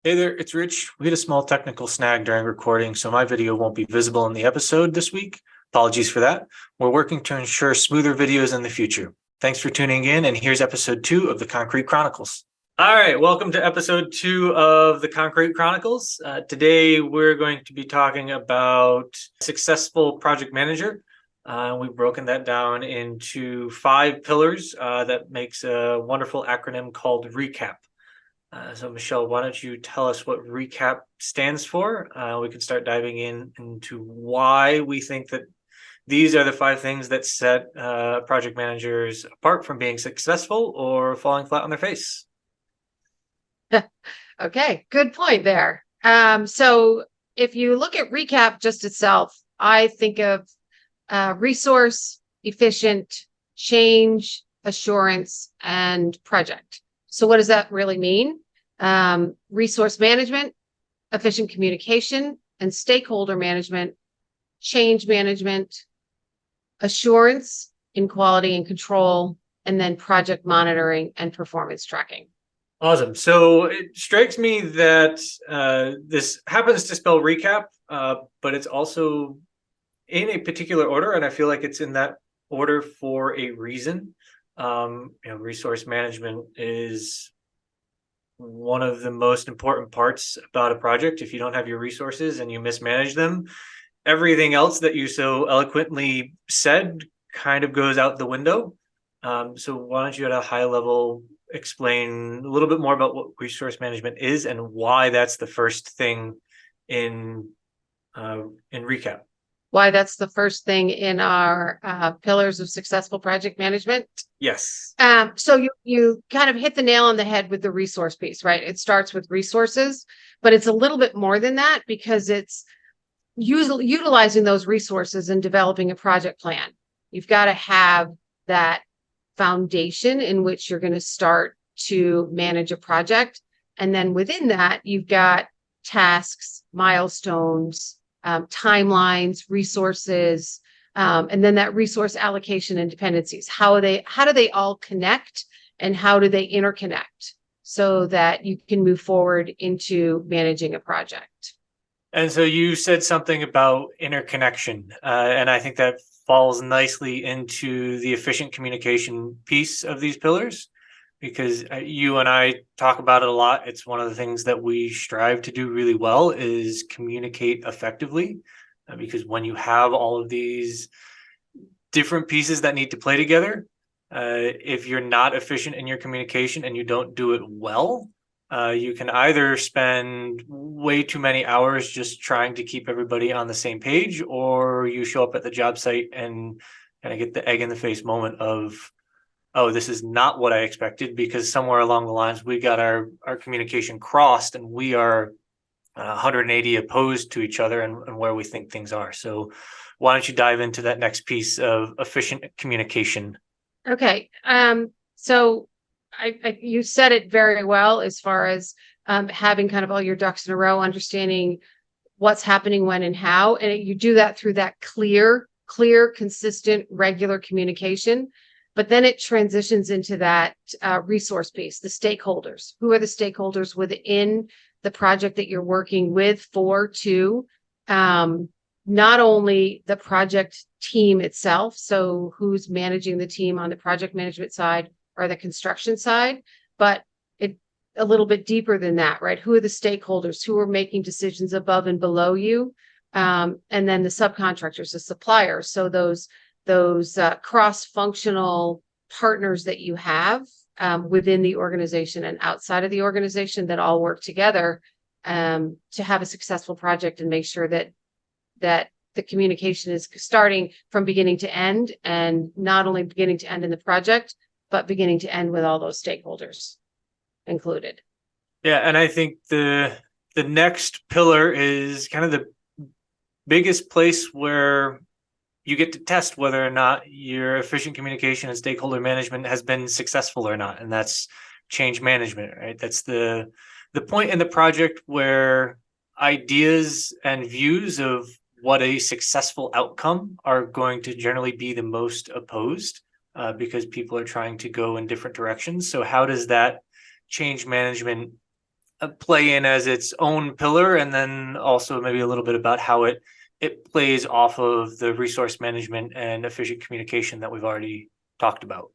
Hey there, it's Rich. We had a small technical snag during recording, so my video won't be visible in the episode this week. Apologies for that. We're working to ensure smoother videos in the future. Thanks for tuning in, and here's episode 2 of the Concrete Chronicles. All right, welcome to episode 2 of the Concrete Chronicles. Today, we're going to be talking about successful project manager. We've broken that down into 5 pillars that makes a wonderful acronym called RECAP. So Michele, why don't you tell us what RECAP stands for? We can start diving into why we think that these are the 5 things that set project managers apart from being successful or falling flat on their face. Okay, good point there. So if you look at RECAP just itself, I think of resource, efficient, change, assurance, and project. So what does that really mean? Resource management, efficient communication, and stakeholder management, change management, assurance in quality and control, and then project monitoring and performance tracking. Awesome. So it strikes me that this happens to spell recap, but it's also in a particular order, and I feel like it's in that order for a reason. Resource management is one of the most important parts about a project. If you don't have your resources and you mismanage them, everything else that you so eloquently said kind of goes out the window. So why don't you at a high level explain a little bit more about what resource management is and why that's the first thing in recap? Why that's the first thing in our pillars of successful project management. Yes. So you kind of hit the nail on the head with the resource piece, right? It starts with resources, but it's a little bit more than that because it's utilizing those resources and developing a project plan. You've got to have that foundation in which you're going to start to manage a project. And then within that, you've got tasks, milestones, timelines, resources, and then that resource allocation and dependencies. How do they all connect and how do they interconnect so that you can move forward into managing a project? And so you said something about interconnection, and I think that falls nicely into the efficient communication piece of these pillars, because you and I talk about it a lot. It's one of the things that we strive to do really well is communicate effectively, because when you have all of these different pieces that need to play together, if you're not efficient in your communication and you don't do it well, you can either spend way too many hours just trying to keep everybody on the same page, or you show up at the job site and kind of get the egg in the face moment of, oh, this is not what I expected, because somewhere along the lines we got our communication crossed and we are 180 opposed to each other and where we think things are. So why don't you dive into that next piece of efficient communication? Okay. So you said it very well as far as having kind of all your ducks in a row, understanding what's happening when and how. And you do that through that clear, consistent, regular communication. But then it transitions into that resource piece, the stakeholders. Who are the stakeholders within the project that you're working with for, to? Not only the project team itself, so who's managing the team on the project management side or the construction side, but it a little bit deeper than that, right? Who are the stakeholders? Who are making decisions above and below you? And then the subcontractors, the suppliers. So those cross-functional partners that you have within the organization and outside of the organization that all work together to have a successful project and make sure that the communication is starting from beginning to end, and not only beginning to end in the project, but beginning to end with all those stakeholders included. Yeah, and I think the next pillar is kind of the biggest place where you get to test whether or not your efficient communication and stakeholder management has been successful or not, and that's change management, right? That's the point in the project where ideas and views of what a successful outcome are going to generally be the most opposed, because people are trying to go in different directions. So how does that change management play in as its own pillar, and then also maybe a little bit about how it plays off of the resource management and efficient communication that we've already talked about.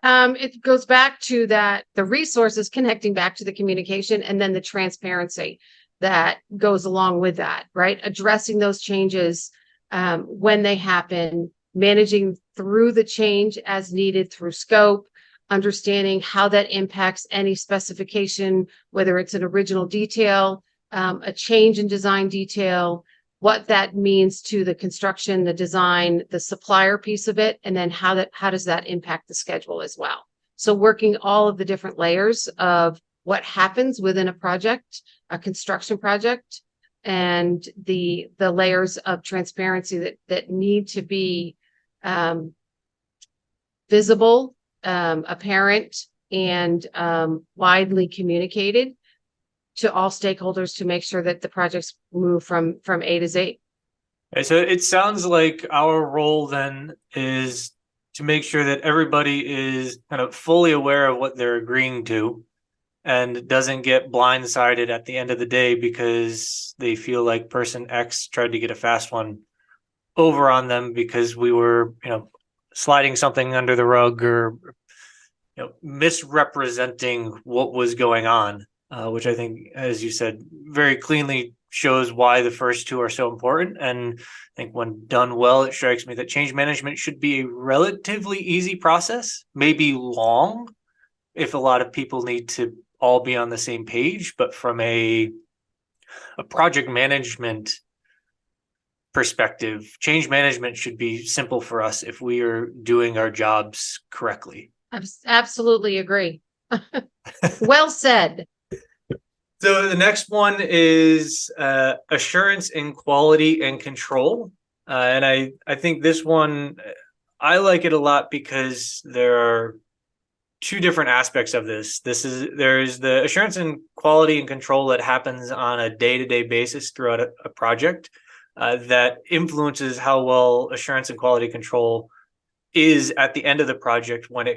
It goes back to that, the resources connecting back to the communication, and then the transparency that goes along with that, right? Addressing those changes when they happen, managing through the change as needed through scope, understanding how that impacts any specification, whether it's an original detail, a change in design detail, what that means to the construction, the design, the supplier piece of it, and then how does that impact the schedule as well. So working all of the different layers of what happens within a project, a construction project, and the layers of transparency that need to be visible, apparent, and widely communicated to all stakeholders to make sure that the projects move from A to Z. Okay, so it sounds like our role then is to make sure that everybody is kind of fully aware of what they're agreeing to and doesn't get blindsided at the end of the day because they feel like person X tried to get a fast one over on them because we were, sliding something under the rug or, misrepresenting what was going on. Which I think, as you said, very cleanly shows why the first two are so important. And I think when done well, it strikes me that change management should be a relatively easy process, maybe long if a lot of people need to all be on the same page. But from a project management perspective, change management should be simple for us if we are doing our jobs correctly. I absolutely agree. Well said. So the next one is assurance in quality and control. And I think this one, I like it a lot because there are two different aspects of this. There's the assurance in quality and control that happens on a day-to-day basis throughout a project that influences how well assurance and quality control is at the end of the project when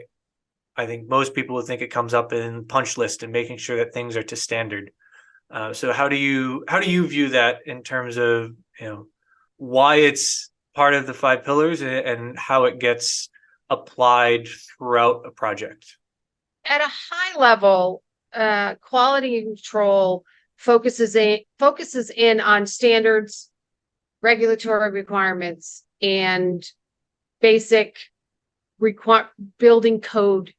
I think most people would think it comes up in punch list and making sure that things are to standard. So how do you view that in terms of why it's part of the 5 pillars and how it gets applied throughout a project? At a high level, quality control focuses in on standards, regulatory requirements, and basic building code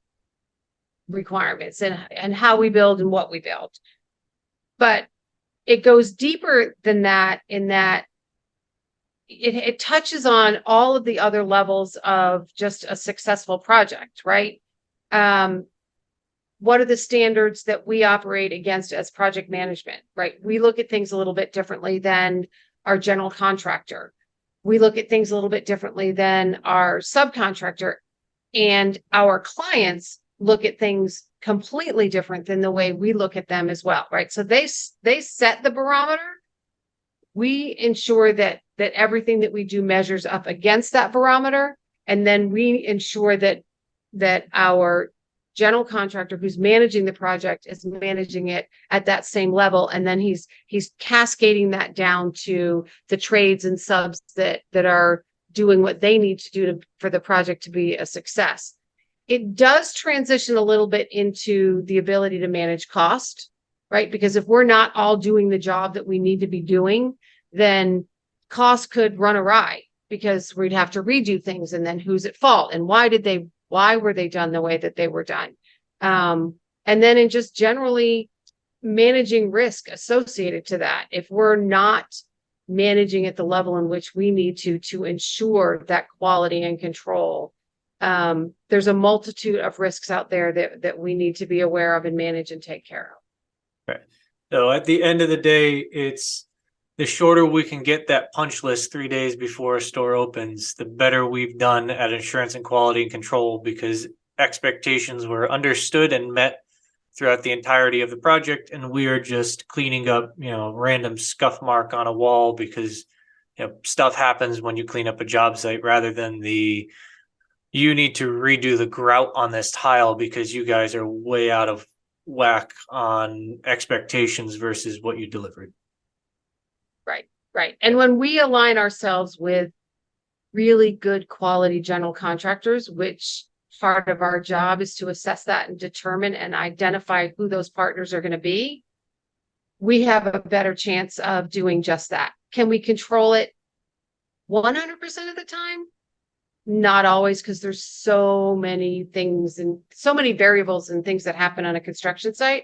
requirements and how we build and what we build. But it goes deeper than that in that it touches on all of the other levels of just a successful project, right? What are the standards that we operate against as project management, right? We look at things a little bit differently than our general contractor. We look at things a little bit differently than our subcontractor, and our clients look at things completely different than the way we look at them as well, right? So they set the barometer. We ensure that everything that we do measures up against that barometer, and then we ensure that our general contractor who's managing the project is managing it at that same level, and then he's cascading that down to the trades and subs that are doing what they need to do for the project to be a success. It does transition a little bit into the ability to manage cost, right? Because if we're not all doing the job that we need to be doing, then cost could run awry because we'd have to redo things, and then who's at fault and why were they done the way that they were done? And then in just generally managing risk associated to that, if we're not managing at the level in which we need to ensure that quality and control, there's a multitude of risks out there that we need to be aware of and manage and take care of. Right. So at the end of the day, it's the shorter we can get that punch list 3 days before a store opens, the better we've done at insurance and quality and control, because expectations were understood and met throughout the entirety of the project, and we are just cleaning up, random scuff mark on a wall because stuff happens when you clean up a job site, rather than you need to redo the grout on this tile because you guys are way out of whack on expectations versus what you delivered. Right. And when we align ourselves with really good quality general contractors, which part of our job is to assess that and determine and identify who those partners are going to be, we have a better chance of doing just that. Can we control it 100% of the time? Not always, because there's so many things and so many variables and things that happen on a construction site.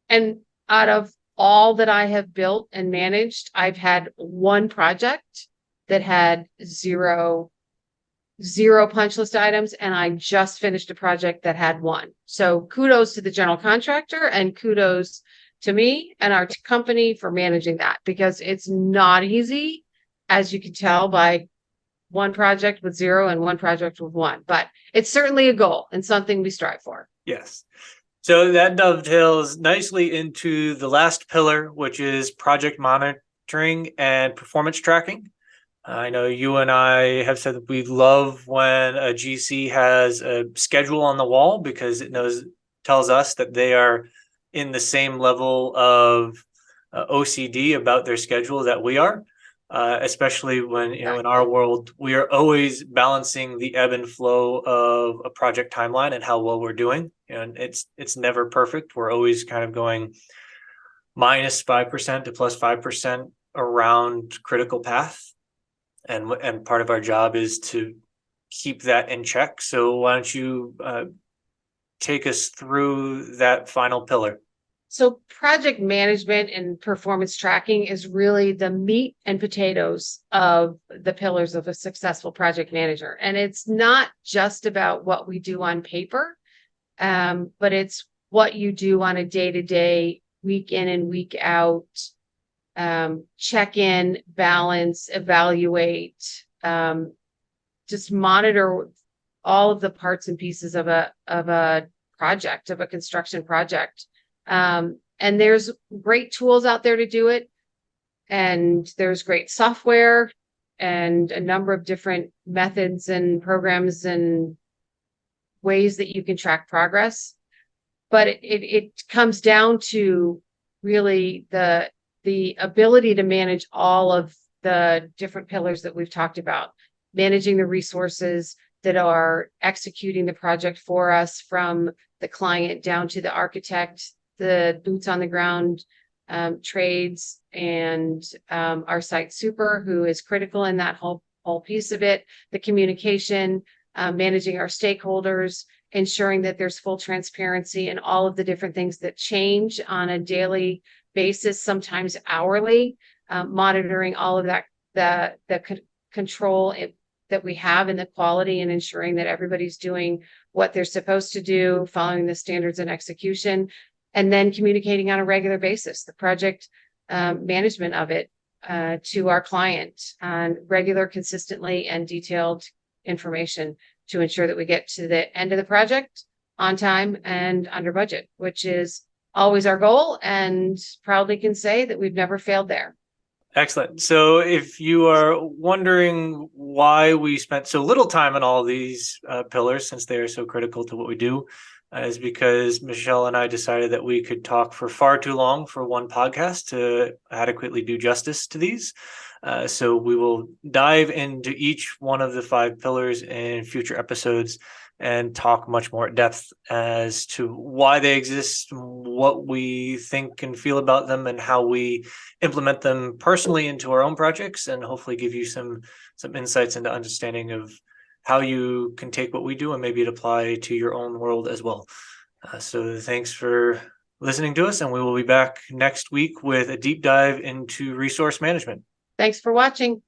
And out of all that I have built and managed, I've had one project that had zero punch list items, and I just finished a project that had one. So kudos to the general contractor and kudos to me and our company for managing that, because it's not easy, as you can tell by one project with zero and one project with one, but it's certainly a goal and something we strive for. Yes. So that dovetails nicely into the last pillar, which is project monitoring and performance tracking. I know you and I have said that we love when a GC has a schedule on the wall, because it tells us that they are in the same level of OCD about their schedule that we are. Especially when, in our world, we are always balancing the ebb and flow of a project timeline and how well we're doing. And it's never perfect. We're always kind of going minus 5% to plus 5% around critical path. And part of our job is to keep that in check. So why don't you take us through that final pillar? So project management and performance tracking is really the meat and potatoes of the pillars of a successful project manager. And it's not just about what we do on paper, but it's what you do on a day-to-day, week in and week out, check in, balance, evaluate, just monitor all of the parts and pieces of a project, of a construction project. And there's great tools out there to do it. And there's great software and a number of different methods and programs and ways that you can track progress. But it comes down to really the ability to manage all of the different pillars that we've talked about, managing the resources that are executing the project for us, from the client down to the architect, the boots on the ground trades, and our site super, who is critical in that whole piece of it, the communication, managing our stakeholders, ensuring that there's full transparency and all of the different things that change on a daily basis, sometimes hourly, monitoring all of that, the control that we have in the quality, and ensuring that everybody's doing what they're supposed to do, following the standards and execution, and then communicating on a regular basis, the project management of it to our client on regular, consistently, and detailed information to ensure that we get to the end of the project on time and under budget, which is always our goal, and proudly can say that we've never failed there. Excellent. So if you are wondering why we spent so little time on all these pillars, since they are so critical to what we do, is because Michele and I decided that we could talk for far too long for one podcast to adequately do justice to these. So we will dive into each one of the 5 pillars in future episodes and talk much more at depth as to why they exist, what we think and feel about them, and how we implement them personally into our own projects, and hopefully give you some insights into understanding of how you can take what we do and maybe it apply to your own world as well. So thanks for listening to us, and we will be back next week with a deep dive into resource management. Thanks for watching.